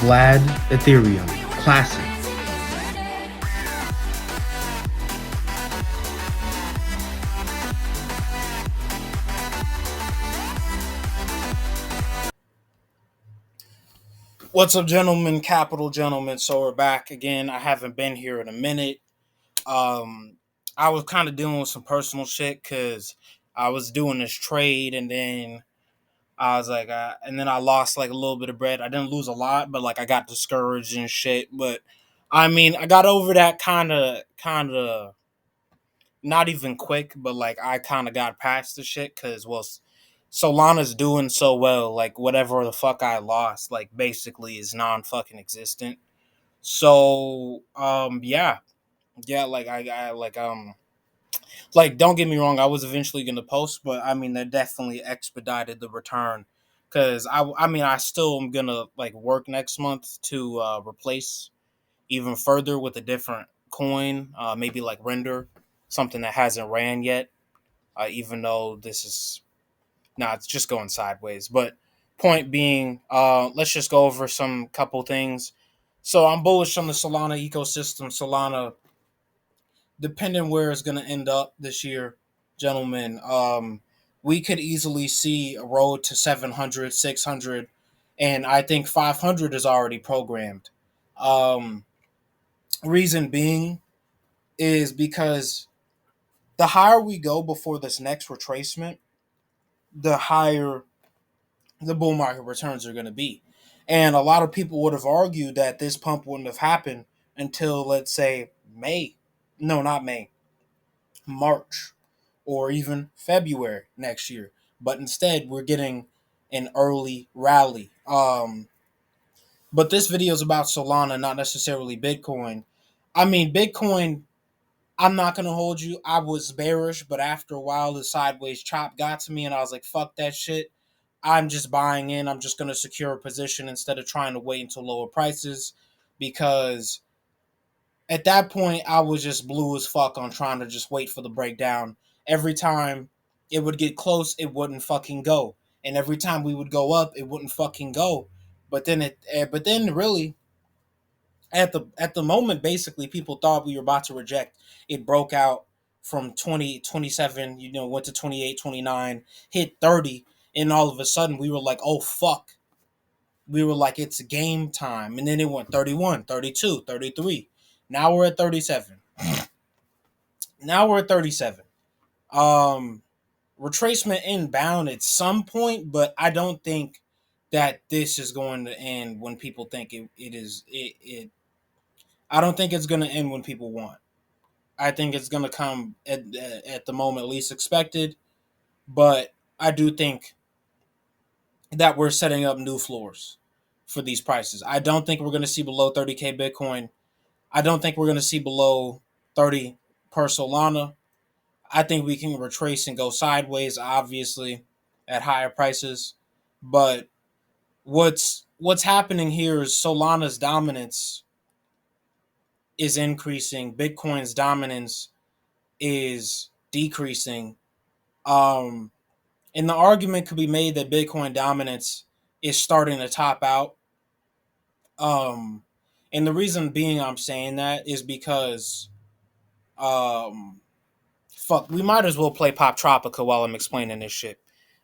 Vlad Ethereum Classic. What's up, gentlemen? Capital gentlemen. So we're back again. I haven't been here in a minute. Um, I was kind of dealing with some personal shit because I was doing this trade, and then I was like, and then I lost like a little bit of bread. I didn't lose a lot, but like I got discouraged and shit. But I mean, I got over that kind of not even quick, but like I kind of got past the shit because Solana's doing so well. Like whatever the fuck I lost, like basically is non fucking existent. So yeah, like don't get me wrong, I was eventually gonna post, but I mean that definitely expedited the return because I mean I still am gonna like work next month to replace even further with a different coin, maybe like render something that hasn't ran yet. Even though this is it's just going sideways. But point being, let's just go over some couple things. So I'm bullish on the Solana ecosystem. Solana, depending where it's going to end up this year, gentlemen, we could easily see a road to 700, 600, and I think 500 is already programmed. Um, Reason being is because the higher we go before this next retracement, the higher the bull market returns are going to be. And a lot of people would have argued that this pump wouldn't have happened until, let's say, May. No, not May, March, or even February next year. But instead, we're getting an early rally. But this video is about Solana, not necessarily Bitcoin. I mean, Bitcoin, I'm not going to hold you. I was bearish, but after a while, the sideways chop got to me, and I was like, fuck that shit. I'm just buying in. I'm just going to secure a position instead of trying to wait until lower prices because at that point, I was just blue as fuck on trying to just wait for the breakdown. Every time it would get close, it wouldn't fucking go. And every time we would go up, it wouldn't fucking go. But then really, at the moment, basically, people thought we were about to reject. It broke out from 20 27, went to 28, 29, hit 30, and all of a sudden we were like, oh fuck. We were like, it's game time. And then it went 31, 32, 33. Now we're at 37. Now we're at 37. Um Retracement inbound at some point, but I don't think that this is going to end when people think it is it I don't think it's going to end when people want. I think it's going to come at the moment least expected, but I do think that we're setting up new floors for these prices. I don't think we're going to see below 30K Bitcoin. I don't think we're going to see below 30 per Solana. I think we can retrace and go sideways, obviously, at higher prices. But what's happening here is Solana's dominance is increasing. Bitcoin's dominance is decreasing. Um, and the argument could be made that Bitcoin dominance is starting to top out. Um, and the reason being I'm saying that is because um, fuck, we might as well play Pop Tropica while I'm explaining this shit.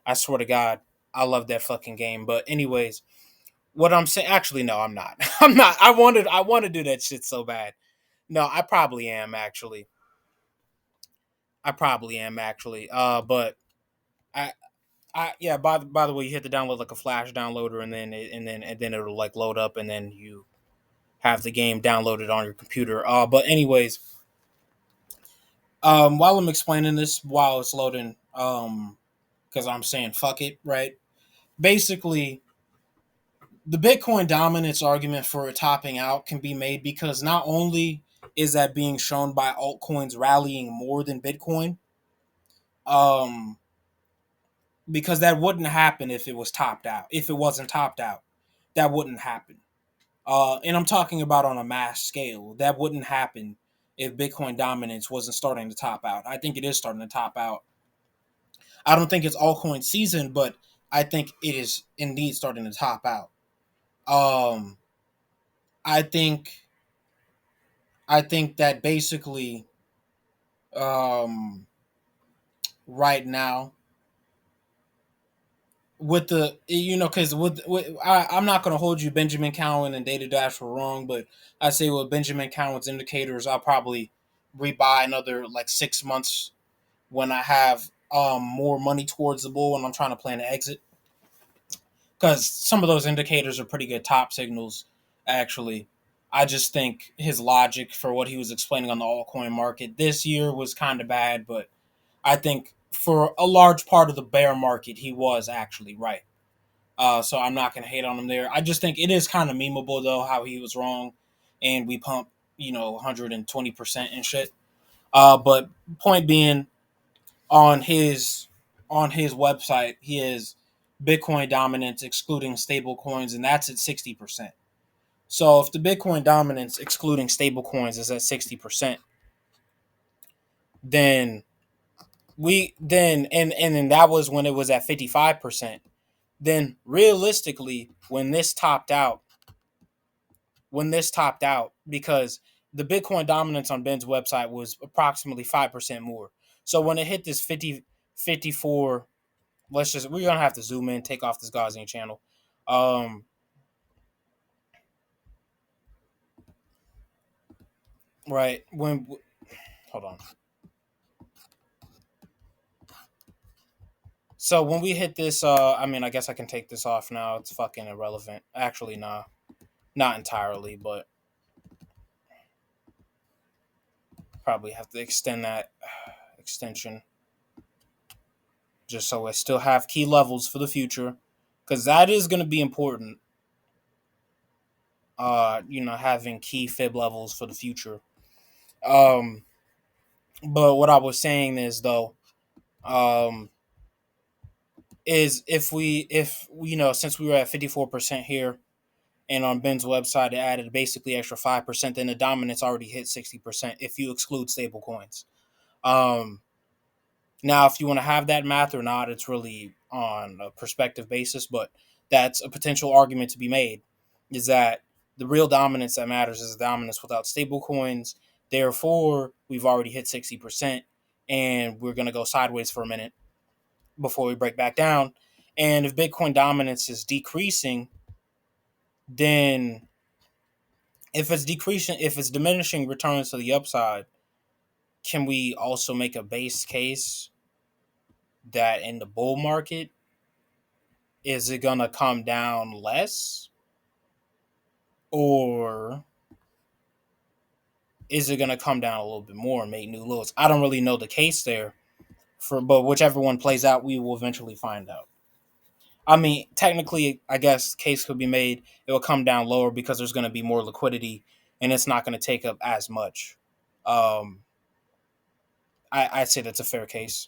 I swear to God, I love that fucking game. But anyways, what I'm saying, actually, no, I'm not. I'm not. I want to do that shit so bad. No, I probably am actually. I probably am actually. But I yeah. By the way, you hit the download like a Flash downloader, and then it'll like load up, and then you have the game downloaded on your computer. But anyways, while I'm explaining this, while it's loading, because I'm saying fuck it, right? Basically, the Bitcoin dominance argument for it topping out can be made because not only is that being shown by altcoins rallying more than Bitcoin, um, because that wouldn't happen if it was topped out. If it wasn't topped out, that wouldn't happen. And I'm talking about on a mass scale. That wouldn't happen if Bitcoin dominance wasn't starting to top out. I think it is starting to top out. I don't think it's altcoin season, but I think it is indeed starting to top out. Um, I think I think that basically, um, right now, with the because I'm not going to hold you, Benjamin Cowan and Data Dash were wrong, but I say with Benjamin Cowan's indicators, I'll probably rebuy another like 6 months when I have more money towards the bull and I'm trying to plan an exit, because some of those indicators are pretty good top signals. Actually, I just think his logic for what he was explaining on the altcoin market this year was kind of bad, but I think for a large part of the bear market, he was actually right. So I'm not gonna hate on him there. I just think it is kind of memeable though how he was wrong, and we pump 120% and shit. But point being, on his on his website, he has Bitcoin dominance excluding stable coins, and that's at 60%. So if the Bitcoin dominance excluding stable coins is at 60%, then we and then that was when it was at 55%. Then realistically, when this topped out, because the Bitcoin dominance on Ben's website was approximately 5% more. So when it hit this 54, we're gonna have to zoom in, take off this Gaussian channel. Um, right when hold on. So when we hit this, I mean, I guess I can take this off now. It's fucking irrelevant. Actually, nah, not entirely, but probably have to extend that extension just so I still have key levels for the future, because that is going to be important. Having key fib levels for the future. Um, but what I was saying is though, um, is if since we were at 54% here, and on Ben's website it added basically extra 5%, then the dominance already hit 60% if you exclude stable coins. Um, Now, if you want to have that math or not, it's really on a perspective basis, but that's a potential argument to be made, is that the real dominance that matters is the dominance without stable coins. Therefore, we've already hit 60%, and we're going to go sideways for a minute before we break back down. And if Bitcoin dominance is decreasing, then if it's diminishing returns to the upside, can we also make a base case that in the bull market, is it gonna come down less, or is it gonna come down a little bit more and make new lows? I don't really know the case there, but whichever one plays out, we will eventually find out. I mean, technically, I guess case could be made. It will come down lower because there's going to be more liquidity, and it's not going to take up as much. Um, I'd say that's a fair case.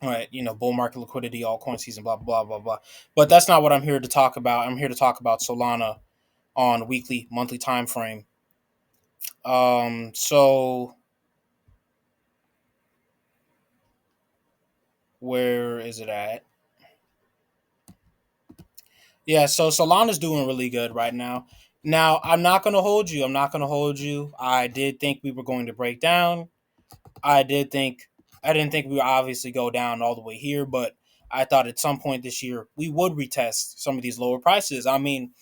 All right, bull market liquidity, all coin season, blah blah blah blah. But that's not what I'm here to talk about. I'm here to talk about Solana on weekly, monthly time frame. So where is it at? Yeah, so Solana's doing really good right now. Now, I'm not gonna hold you. I'm not gonna hold you. I did think we were going to break down. I did think I didn't think we would obviously go down all the way here, but I thought at some point this year we would retest some of these lower prices. I mean,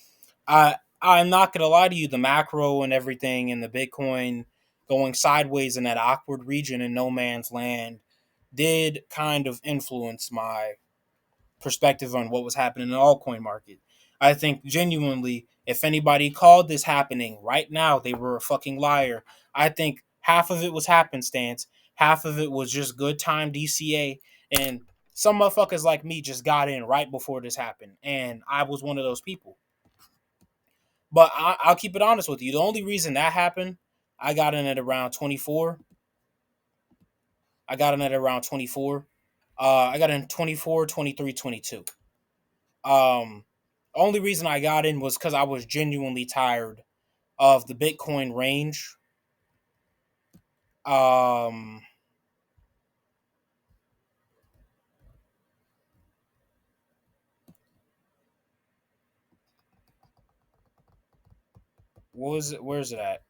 I'm not gonna lie to you, the macro and everything and the Bitcoin going sideways in that awkward region in no man's land did kind of influence my perspective on what was happening in the altcoin market. I think genuinely, if anybody called this happening right now, they were a fucking liar. I think half of it was happenstance, half of it was just good time DCA, and some motherfuckers like me just got in right before this happened, and I was one of those people. But I'll keep it honest with you. The only reason that happened, I got in at around 24. I got in at around 24. I got in 24, 23, 22. Um, Only reason I got in was because I was genuinely tired of the Bitcoin range. Um, what was it? Where's it at?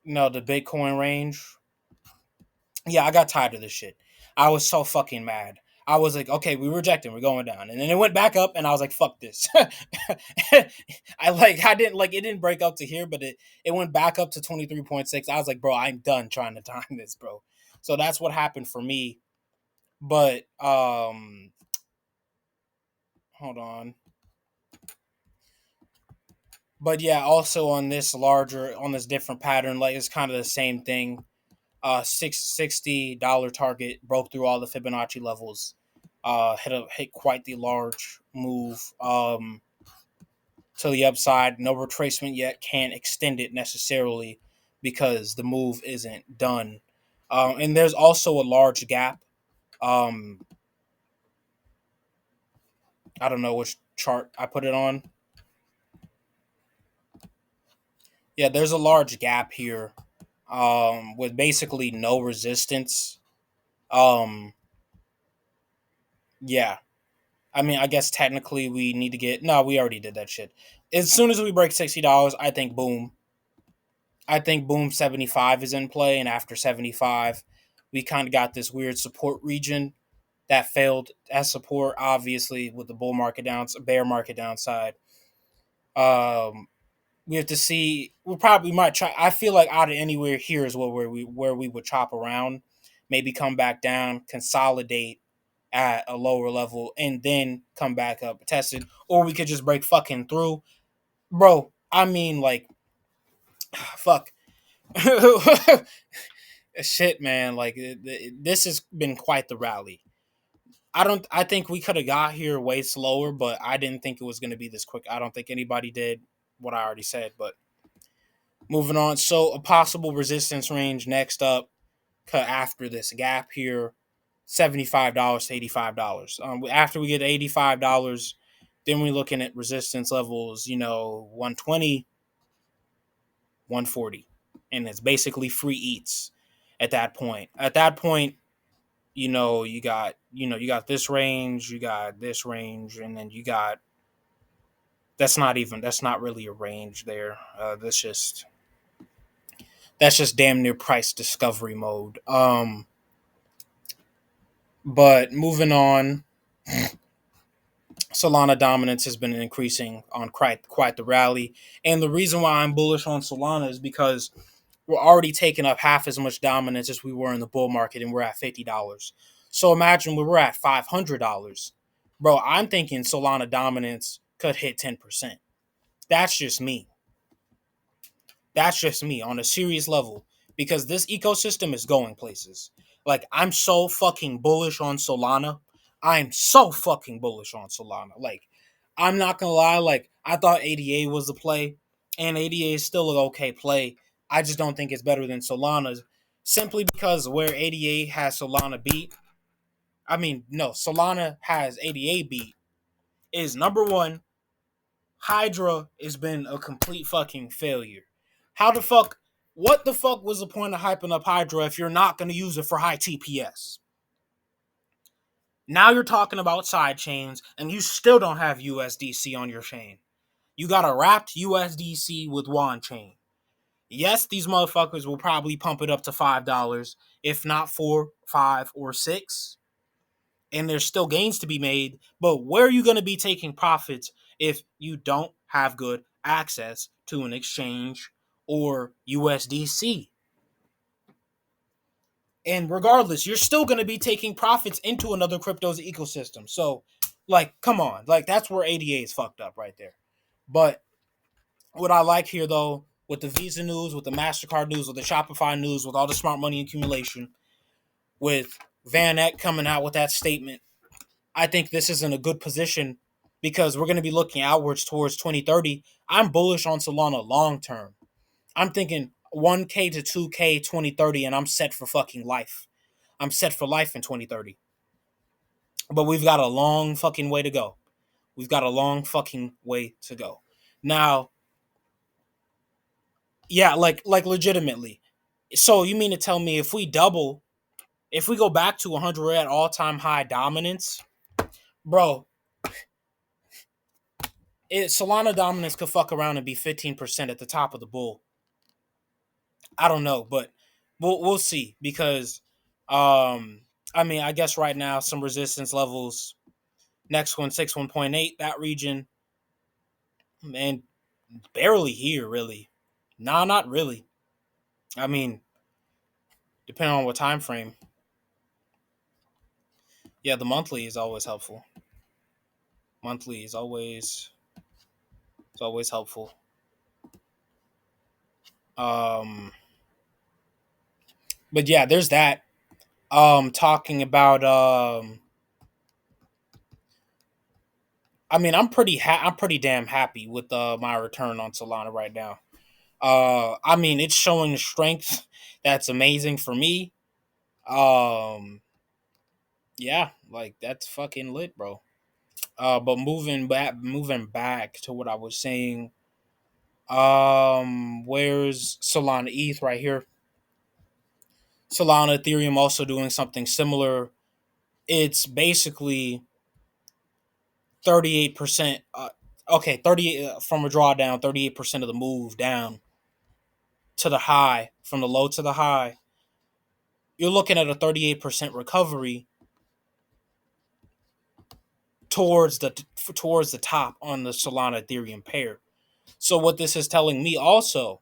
No, the Bitcoin range. Yeah, I got tired of this shit. I was so fucking mad. I was like, okay, we rejecting, we're going down, and then it went back up, and I was like, fuck this. I didn't like it didn't break up to here, but it went back up to 23.6. I was like, bro, I'm done trying to time this, bro. So that's what happened for me. But hold on. But yeah, also on this different pattern, like it's kind of the same thing. $60 target broke through all the Fibonacci levels. Hit quite the large move to the upside. No retracement yet. Can't extend it necessarily because the move isn't done. And there's also a large gap. Um, I don't know which chart I put it on. Yeah, there's a large gap here with basically no resistance. Um, yeah, I mean, I guess technically we need to get. No, we already did that shit. As soon as we break $60, I think boom. I think boom 75 is in play, and after 75, we kind of got this weird support region that failed as support, obviously with the bear market downside. Um, we have to see. We might try. I feel like out of anywhere here is where we would chop around, maybe come back down, consolidate at a lower level, and then come back up, test it, or we could just break fucking through, bro. I mean, like, fuck, shit, man. Like, this has been quite the rally. I don't. I think we could have got here way slower, but I didn't think it was going to be this quick. I don't think anybody did what I already said, but moving on. So a possible resistance range next up, after this gap here, $75 to $85. After we get $85, then we're looking at resistance levels, 120, 140. And it's basically free eats at that point. At that point, you got this range, you got this range, and then you got that's not really a range there. That's just damn near price discovery mode. But moving on, Solana dominance has been increasing on quite the rally, and the reason why I'm bullish on Solana is because we're already taking up half as much dominance as we were in the bull market, and we're at $50. So imagine we were at $500, bro. I'm thinking Solana dominance could hit 10%. That's just me. That's just me on a serious level because this ecosystem is going places. Like, I'm so fucking bullish on Solana. I'm so fucking bullish on Solana. Like, I'm not gonna lie, like, I thought ADA was the play, and ADA is still an okay play. I just don't think it's better than Solana's simply because where ADA has Solana beat, I mean, no, Solana has ADA beat is number one, Hydra has been a complete fucking failure. How the fuck? What the fuck was the point of hyping up Hydra if you're not going to use it for high TPS? Now you're talking about side chains and you still don't have USDC on your chain. You got a wrapped USDC with WAN chain. Yes, these motherfuckers will probably pump it up to $5, if not 4, 5, or 6. And there's still gains to be made, but where are you going to be taking profits if you don't have good access to an exchange or USDC? And regardless, you're still going to be taking profits into another crypto's ecosystem. So, like, come on. Like, that's where ADA is fucked up right there. But what I like here, though, with the Visa news, with the MasterCard news, with the Shopify news, with all the smart money accumulation, with Van Eck coming out with that statement, I think this is in a good position because we're going to be looking outwards towards 2030. I'm bullish on Solana long term. I'm thinking 1K to 2K 2030, and I'm set for fucking life. I'm set for life in 2030. But we've got a long fucking way to go. We've got a long fucking way to go. Now, yeah, like legitimately. So you mean to tell me if we go back to 100 at all-time high dominance, bro, Solana dominance could fuck around and be 15% at the top of the bull. I don't know, but we'll see because I mean, I guess right now some resistance levels. Next one, 61.8, that region, and barely here really. Nah, not really. I mean, depending on what time frame. Yeah, the monthly is always helpful. Monthly is always it's always helpful. Um but yeah, there's that. Talking about I mean, I'm pretty damn happy with my return on Solana right now. I mean, it's showing strength that's amazing for me. Um yeah, like that's fucking lit, bro. But moving back to what I was saying. Where's Solana ETH right here? Solana Ethereum also doing something similar. It's basically 38%. Okay, 30 from a drawdown, 38% of the move down to the high, from the low to the high. You're looking at a 38% recovery towards the top on the Solana Ethereum pair. So what this is telling me also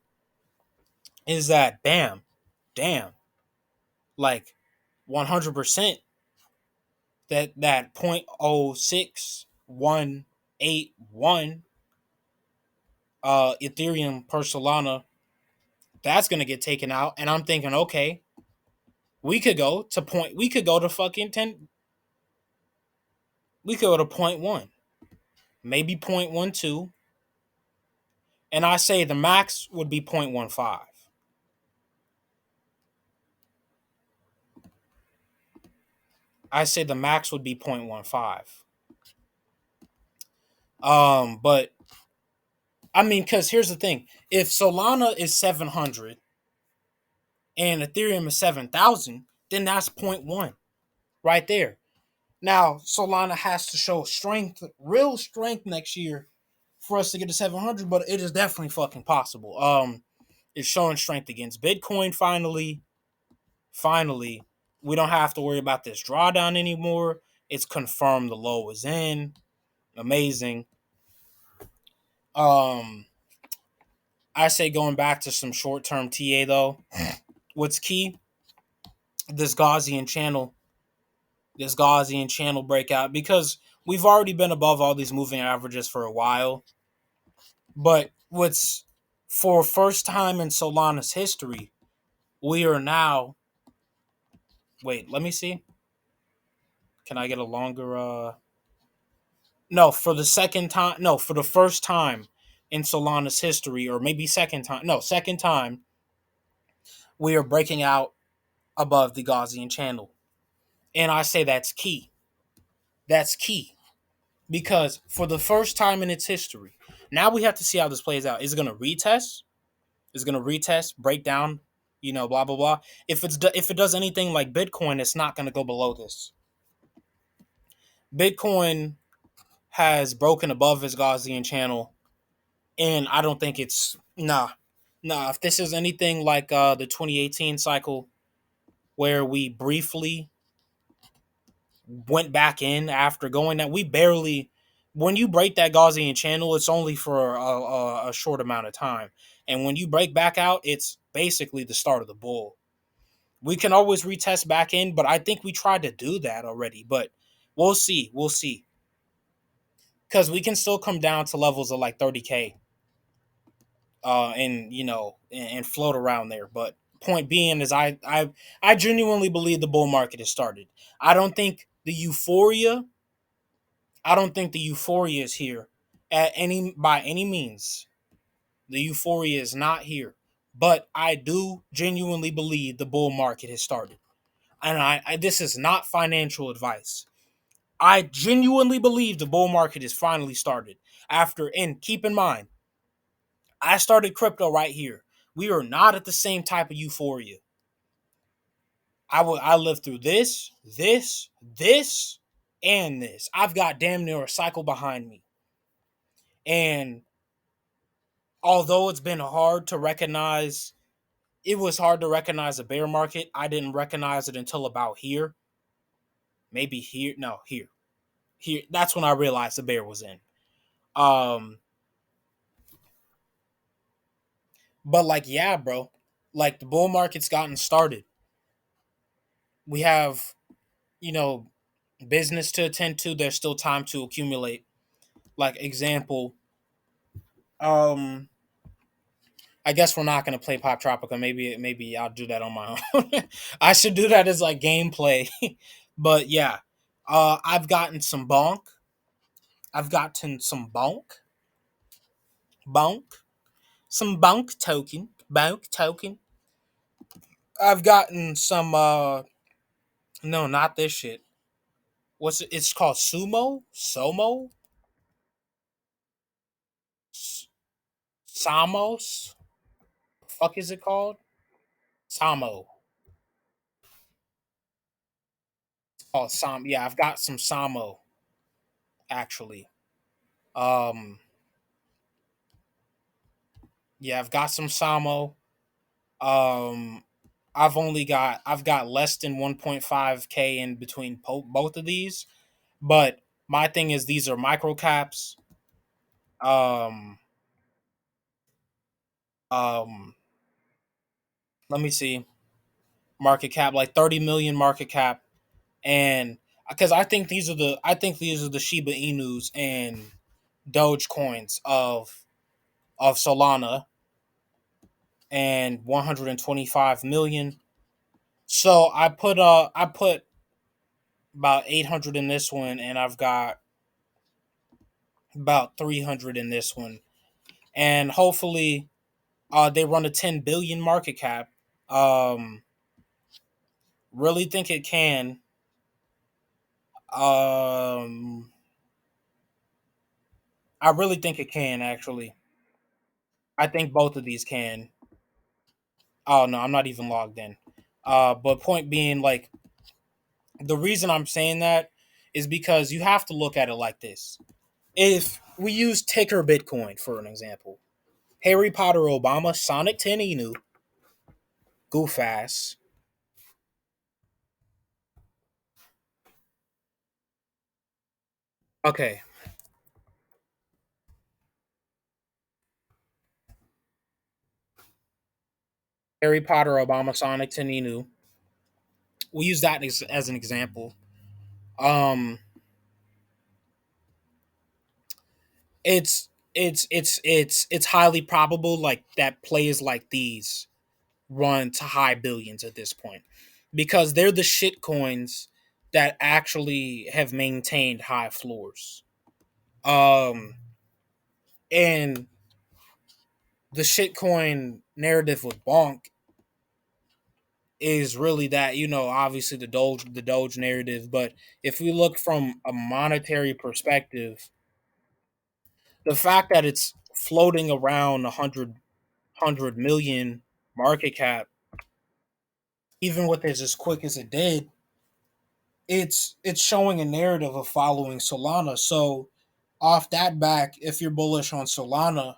is that damn, like 100% that 0.06181 Ethereum per Solana, that's gonna get taken out. And I'm thinking, okay, we could go to fucking 10, we could go to point one, maybe 0.12, and I say the max would be 0.15. I say the max would be 0.15. But I mean, because here's the thing: if Solana is 700 and Ethereum is 7,000, then that's point one right there. Now Solana has to show strength, real strength next year for us to get to 700, but it is definitely fucking possible. It's showing strength against Bitcoin finally. Finally, we don't have to worry about this drawdown anymore. It's confirmed the low is in. Amazing. Um, I say going back to some short term TA though. What's key? This Gaussian channel. This Gaussian channel breakout, because we've already been above all these moving averages for a while. But what's for first time in Solana's history, we are now. Wait, let me see. Can I get a longer? No, for the second time. No, for the first time in Solana's history, or maybe second time. No, second time we are breaking out above the Gaussian channel, and I say that's key. That's key because for the first time in its history, now we have to see how this plays out. Is it going to retest? Is going to retest, break down, blah blah blah. If it does anything like Bitcoin, it's not going to go below this. Bitcoin has broken above its Gaussian channel, and I don't think it's nah. If this is anything like the 2018 cycle, where we briefly went back in after going that we barely. When you break that Gaussian channel, it's only for a short amount of time, and when you break back out, it's basically the start of the bull. We can always retest back in, but I think we tried to do that already. But we'll see. We'll see. Because we can still come down to levels of like 30K, and float around there. But point being is, I genuinely believe the bull market has started. I don't think the euphoria. I don't think the euphoria is here at any by any means. The euphoria is not here, but I do genuinely believe the bull market has started. And I this is not financial advice. I genuinely believe the bull market is finally started. And keep in mind, I started crypto right here. We are not at the same type of euphoria. I lived through this, and this. I've got damn near a cycle behind me. And although it's been hard to recognize, it was hard to recognize a bear market. I didn't recognize it until about here. Maybe here. No, here. Here. That's when I realized the bear was in. Um, but like, yeah, bro. Like the bull market's gotten started. We have, you know, business to attend to. There's still time to accumulate. Like example, um, I guess we're not gonna play Pop Tropica. Maybe I'll do that on my own. I should do that as like gameplay. But yeah, I've gotten some bonk. I've gotten some bonk, some bonk token. I've gotten some. No, not this shit. What's it? It's called Somo, Samos. Fuck is it called? Samo. Oh, Sam. Yeah, I've got some Samo actually. Um, yeah, I've got some Samo. Um, I've got less than 1.5k in between both of these, but my thing is these are micro caps. Um, um, let me see, market cap like 30 million market cap, and because I think these are the Shiba Inus and Doge coins of Solana, and 125 million. So I put about 800 in this one, and I've got about 300 in this one, and hopefully they run a 10 billion market cap. Um, really think it can. Um, I really think it can actually. I think both of these can. Oh no, I'm not even logged in. But point being, like the reason I'm saying that is because you have to look at it like this. If we use ticker Bitcoin for an example, Harry Potter, Obama, Sonic 10 Inu, Goof Ass. Okay, Harry Potter, Obama, Sonic 10 Inu. We use that as an example. Um, it's highly probable like that plays like these run to high billions at this point because they're the shit coins that actually have maintained high floors. Um, and the shitcoin narrative with Bonk is really that, obviously the Doge narrative, but if we look from a monetary perspective, the fact that it's floating around 100 million market cap, even with it as quick as it did, it's showing a narrative of following Solana. So off that back, if you're bullish on Solana,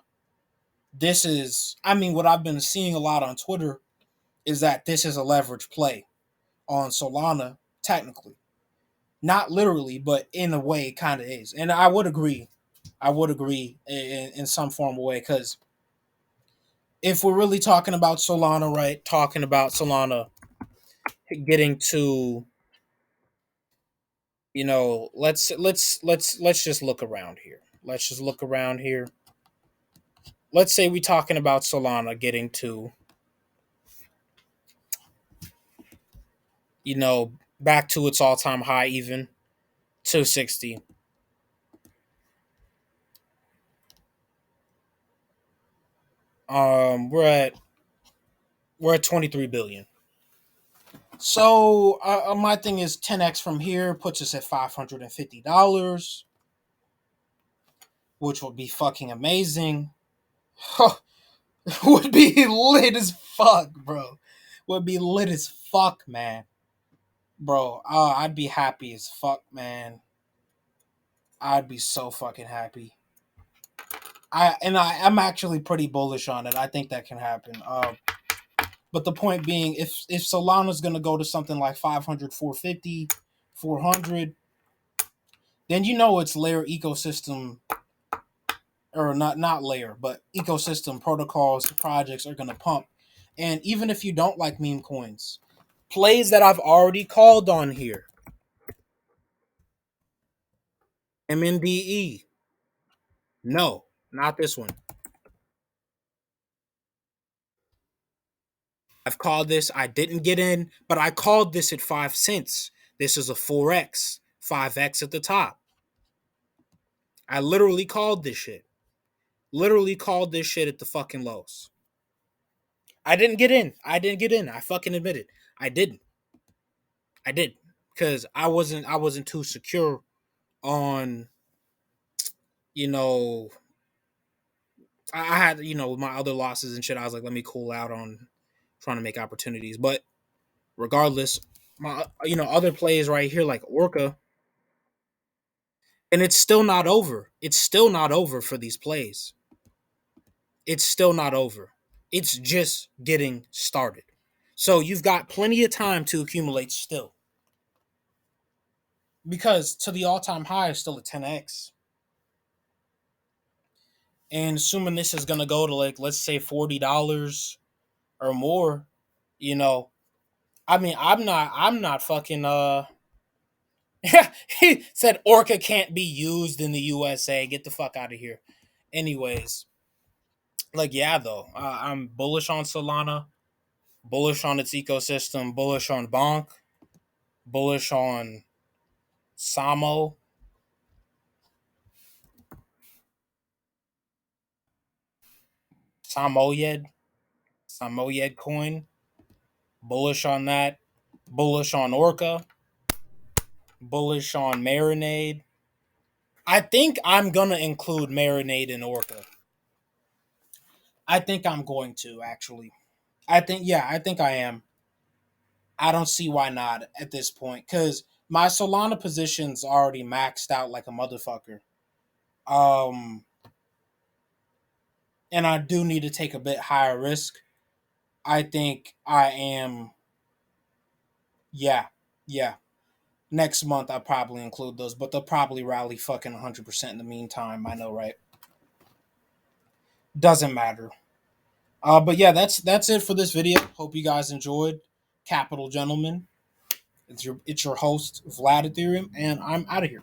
this is, I mean, what I've been seeing a lot on Twitter is that this is a leverage play on Solana, technically. Not literally, but in a way, it kind of is. And I would agree. I would agree in some form of way because if we're really talking about Solana, right? Talking about Solana getting to, let's just look around here. Let's just look around here. Let's say we're talking about Solana getting to, back to its all-time high, even 260. We're at 23 billion. So my thing is 10x from here puts us at $550, which would be fucking amazing. Would be lit as fuck, bro. Would be lit as fuck, man. Bro, I'd be happy as fuck, man. I'd be so fucking happy. I'm actually pretty bullish on it. I think that can happen. But the point being, if Solana's gonna go to something like 500, 450, 400, then you know it's layer ecosystem, or not layer, but ecosystem protocols, projects are gonna pump. And even if you don't like meme coins, plays that I've already called on here, MNDE, no, not this one. I've called this. I didn't get in, but I called this at 5 cents. This is a 4x, 5x at the top. I literally called this shit. Literally called this shit at the fucking lows. I didn't get in. I didn't get in. I fucking admit it. I didn't. I did because I wasn't too secure on, you know, I had, my other losses and shit. I was like, let me cool out on trying to make opportunities. But regardless, my other plays right here like Orca, and it's still not over. It's still not over for these plays. It's still not over. It's just getting started. So you've got plenty of time to accumulate still. Because to the all-time high is still a 10x. And assuming this is gonna go to, like, let's say $40 or more, you know, I mean, I'm not fucking he said Orca can't be used in the USA. Get the fuck out of here. Anyways, like, yeah, though, I'm bullish on Solana, bullish on its ecosystem, bullish on Bonk, bullish on Samo, Samoyed, Samoyed coin, bullish on that, bullish on Orca, bullish on Marinade. I think I'm gonna include Marinade in Orca. I think I'm going to, actually. I think I am. I don't see why not at this point, because my Solana position's already maxed out like a motherfucker. Um, and I do need to take a bit higher risk. I think I am. Yeah, yeah. Next month I'll probably include those, but they'll probably rally fucking 100% in the meantime. I know, right? Doesn't matter. But yeah, that's it for this video. Hope you guys enjoyed. Capital Gentlemen. It's your host Vlad Ethereum, and I'm out of here.